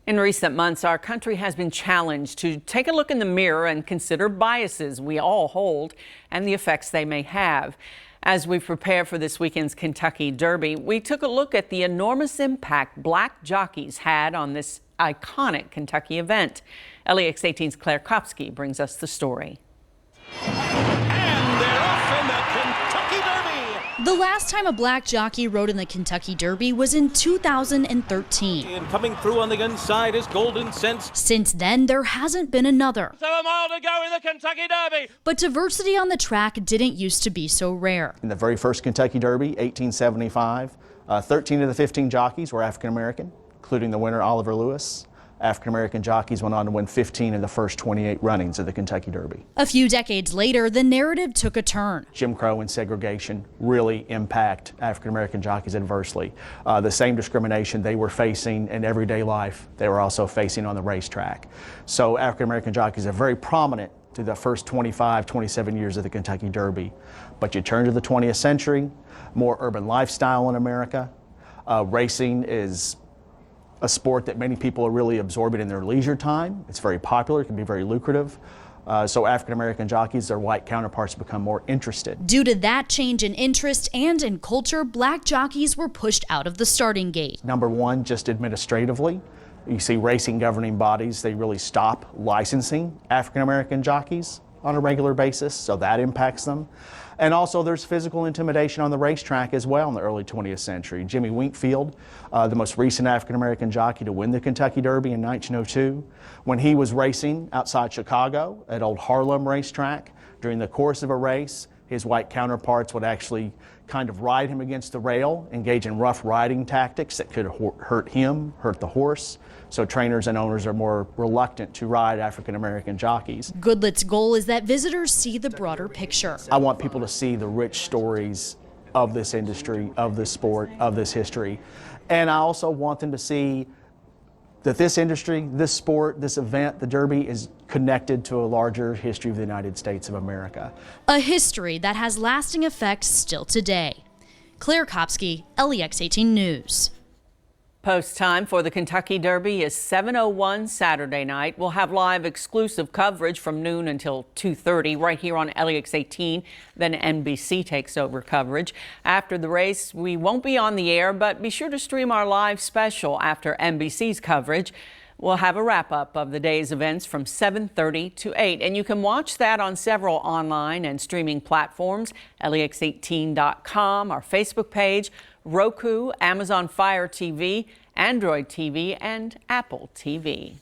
In recent months, our country has been challenged to take a look in the mirror and consider biases we all hold and the effects they may have. As we prepare for this weekend's Kentucky Derby, we took a look at the enormous impact black jockeys had on this iconic Kentucky event. LEX 18's Claire Kopsky brings us the story. And they're off in the Kentucky Derby. The last time a black jockey rode in the Kentucky Derby was in 2013. And coming through on the inside is Golden Sense. Since then, there hasn't been another. So a mile to go in the Kentucky Derby. But diversity on the track didn't used to be so rare. In the very first Kentucky Derby, 1875, 13 of the 15 jockeys were African American, including the winner Oliver Lewis. African American jockeys went on to win 15 of the first 28 runnings of the Kentucky Derby. A few decades later, the narrative took a turn. Jim Crow and segregation really impact African American jockeys adversely. The same discrimination they were facing in everyday life, they were also facing on the racetrack. So African American jockeys are very prominent through the first 25, 27 years of the Kentucky Derby. But you turn to the 20th century, more urban lifestyle in America. Racing is a sport that many people are really absorbing in their leisure time. It's very popular, it can be very lucrative. So African American jockeys, their white counterparts, become more interested. Due to that change in interest and in culture, black jockeys were pushed out of the starting gate. Number one, just administratively. You see racing governing bodies, they really stop licensing African American jockeys on a regular basis, so that impacts them. And also there's physical intimidation on the racetrack as well in the early 20th century. Jimmy Winkfield, the most recent African American jockey to win the Kentucky Derby in 1902, when he was racing outside Chicago at Old Harlem racetrack, during the course of a race, his white counterparts would actually kind of ride him against the rail, engage in rough riding tactics that could hurt him, hurt the horse. So trainers and owners are more reluctant to ride African American jockeys. Goodlet's goal is that visitors see the broader picture. I want people to see the rich stories of this industry, of this sport, of this history. And I also want them to see that this industry, this sport, this event, the Derby, is connected to a larger history of the United States of America. A history that has lasting effects still today. Claire Kopsky, LEX 18 News. Post time for the Kentucky Derby is 7:01 Saturday night. We'll have live exclusive coverage from noon until 2:30 right here on LEX 18. Then NBC takes over coverage. After the race, we won't be on the air, but be sure to stream our live special after NBC's coverage. We'll have a wrap-up of the day's events from 7:30 to 8, and you can watch that on several online and streaming platforms, lex18.com, our Facebook page, Roku, Amazon Fire TV, Android TV, and Apple TV.